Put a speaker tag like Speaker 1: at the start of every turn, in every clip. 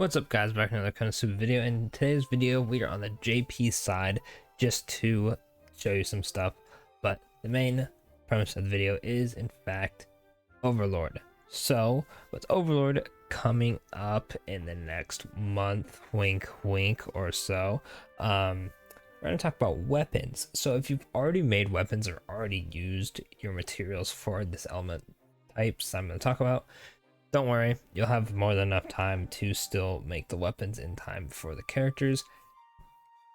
Speaker 1: What's up guys, back in another Konosuba video. In today's video we are on the JP side just to show you some stuff, but the main premise of the video is in fact Overlord. So with Overlord coming up in the next month, wink wink or so, we're going to talk about weapons. So if you've already made weapons or already used your materials for this element types I'm going to talk about, don't worry, you'll have more than enough time to still make the weapons in time for the characters.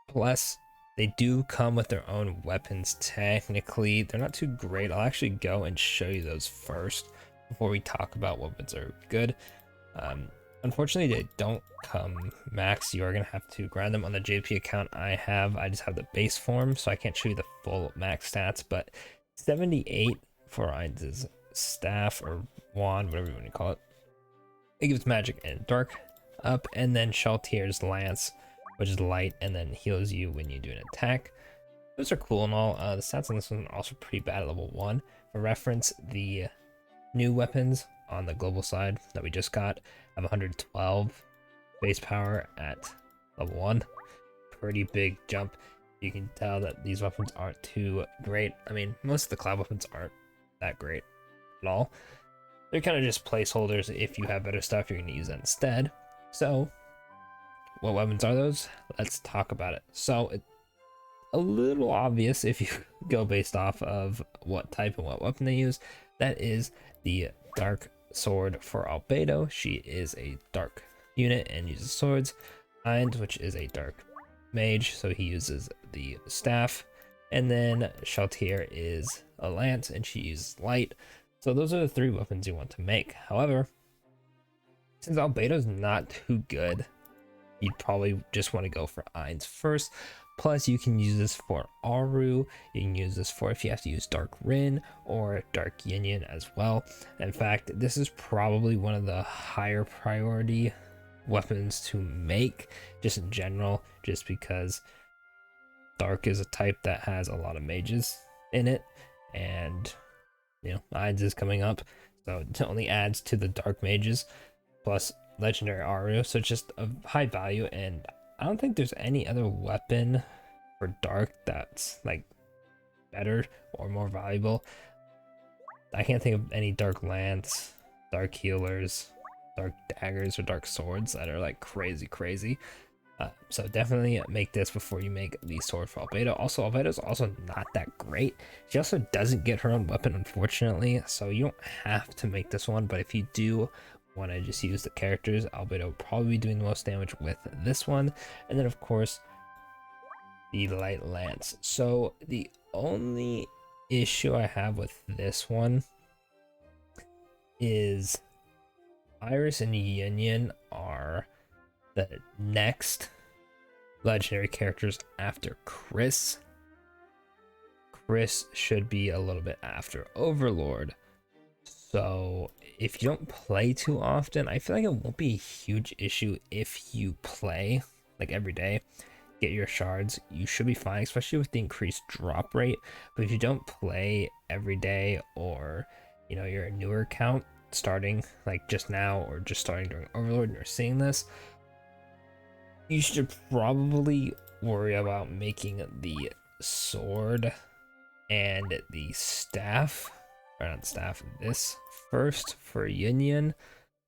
Speaker 1: Plus, they do come with their own weapons technically. They're not too great. I'll actually go and show you those first before we talk about what weapons are good. Unfortunately, they don't come max. You are going to have to grind them on the JP account I just have the base form, so I can't show you the full max stats, but 78 for Ainz's staff or wand, whatever you want to call it. It gives magic and dark up, and then Shaltier's lance, which is light and then heals you when you do an attack. Those are cool and all. The stats on this one are also pretty bad at level 1. For reference, the new weapons on the global side that we just got have 112 base power at level 1. Pretty big jump. You can tell that these weapons aren't too great. I mean, most of the cloud weapons aren't that great at all. They're kind of just placeholders. If you have better stuff, you're going to use that instead. So what weapons are those? Let's talk about it. So it's a little obvious if you go based off of what type and what weapon they use. That is the dark sword for Albedo. She is a dark unit and uses swords. Ainz, which is a dark mage, so he uses the staff. And then Shaltier is a lance and she uses light. So those are the 3 weapons you want to make. However, since Albedo's not too good, you'd probably just want to go for Ainz first. Plus, you can use this for Aru. You can use this for if you have to use Dark Rin or Dark Yin Yin as well. In fact, this is probably one of the higher priority weapons to make, just in general, just because Dark is a type that has a lot of mages in it, and you know, Ainz is coming up, so it only adds to the dark mages, plus legendary Aru, so it's just a high value, and I don't think there's any other weapon for dark that's like better or more valuable. I can't think of any dark lance, dark healers, dark daggers, or dark swords that are like crazy. So definitely make this before you make the sword for Albedo. Also, Albedo's also not that great. She also doesn't get her own weapon, unfortunately, so you don't have to make this one, but if you do want to just use the characters, Albedo will probably be doing the most damage with this one. And then of course the light lance. So the only issue I have with this one is Iris and Yin Yin are the next legendary characters after Chris. Chris should be a little bit after Overlord. So if you don't play too often, I feel like it won't be a huge issue if you play like every day, get your shards. You should be fine, especially with the increased drop rate. But if you don't play every day, or you know, you're a newer account starting like just now or just starting during Overlord and you're seeing this, you should probably worry about making the sword and the staff, or not staff, this first for Yin Yin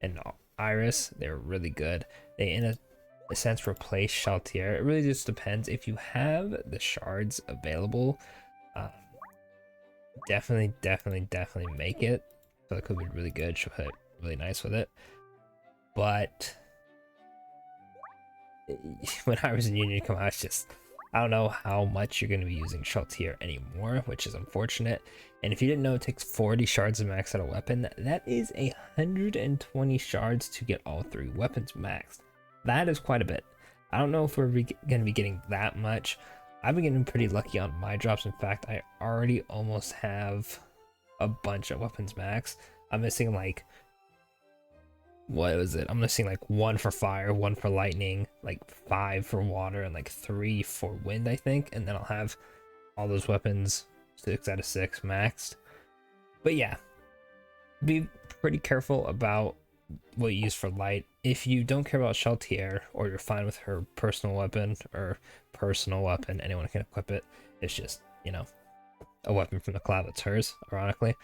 Speaker 1: and Iris. They're really good. They in a sense replace Shaltier. It really just depends if you have the shards available. Definitely make it. So it could be really good. She'll hit really nice with it. But when Iris and Yin Yin come out, it's just, I don't know how much you're going to be using Shaltier anymore, which is unfortunate. And if you didn't know, it takes 40 shards to max out a weapon. That is 120 shards to get all 3 weapons maxed. That is quite a bit. I don't know if we're going to be getting that much. I've been getting pretty lucky on my drops. In fact, I already almost have a bunch of weapons max. I'm missing like, what was it? I'm missing like 1 for fire, 1 for lightning, like 5 for water, and like 3 for wind, I think. And then I'll have all those weapons 6 out of 6 maxed. But yeah, be pretty careful about what you use for light. If you don't care about Sheltier, or you're fine with her personal weapon, anyone can equip it. It's just, you know, a weapon from the cloud that's hers, ironically.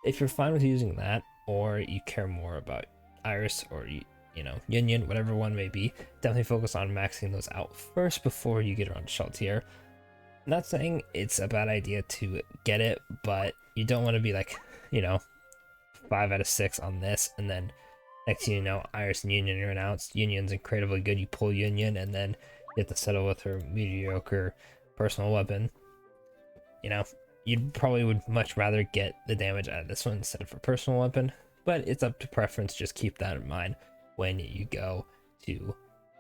Speaker 1: If you're fine with using that, or you care more about Iris, or you know, Union, whatever one may be, definitely focus on maxing those out first before you get around to Sheltier. Not saying it's a bad idea to get it, but you don't want to be like, you know, 5 out of 6 on this, and then next thing you know, Iris and Union are announced. Union's incredibly good. You pull Union, and then you have to settle with her mediocre personal weapon. You know, you probably would much rather get the damage out of this one instead of a personal weapon, but it's up to preference. Just keep that in mind when you go to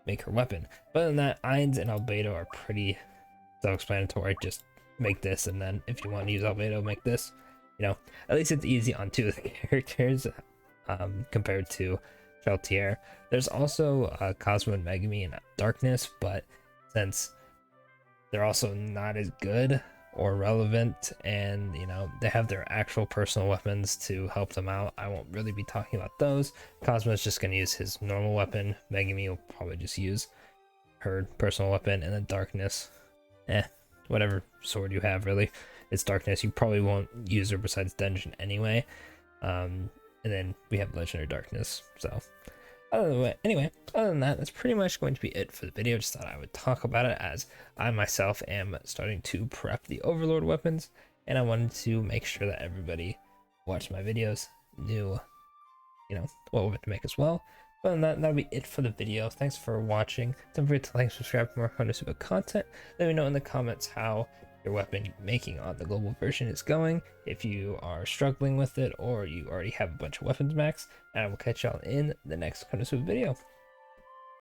Speaker 1: make her weapon. But other than that, Ainz and Albedo are pretty self-explanatory. Just make this, and then if you want to use Albedo, make this. You know, at least it's easy on 2 of the characters compared to Sheltier. There's also Cosmo and Megami in Darkness, but since they're also not as good or relevant, and you know, they have their actual personal weapons to help them out, I won't really be talking about those. Cosmo's just going to use his normal weapon. Megami will probably just use her personal weapon, and then Darkness, whatever sword you have, really. It's Darkness. You probably won't use her besides Dungeon anyway. And then we have Legendary Darkness. So other than that, that's pretty much going to be it for the video. Just thought I would talk about it, as I myself am starting to prep the Overlord weapons, and I wanted to make sure that everybody watched my videos knew, you know, what we're going to make as well. Other than that, that'll be it for the video. Thanks for watching. Don't forget to like, subscribe for more Konosuba content. Let me know in the comments how your weapon making on the global version is going, if you are struggling with it, or you already have a bunch of weapons max, and I will catch y'all in the next Konosuba video.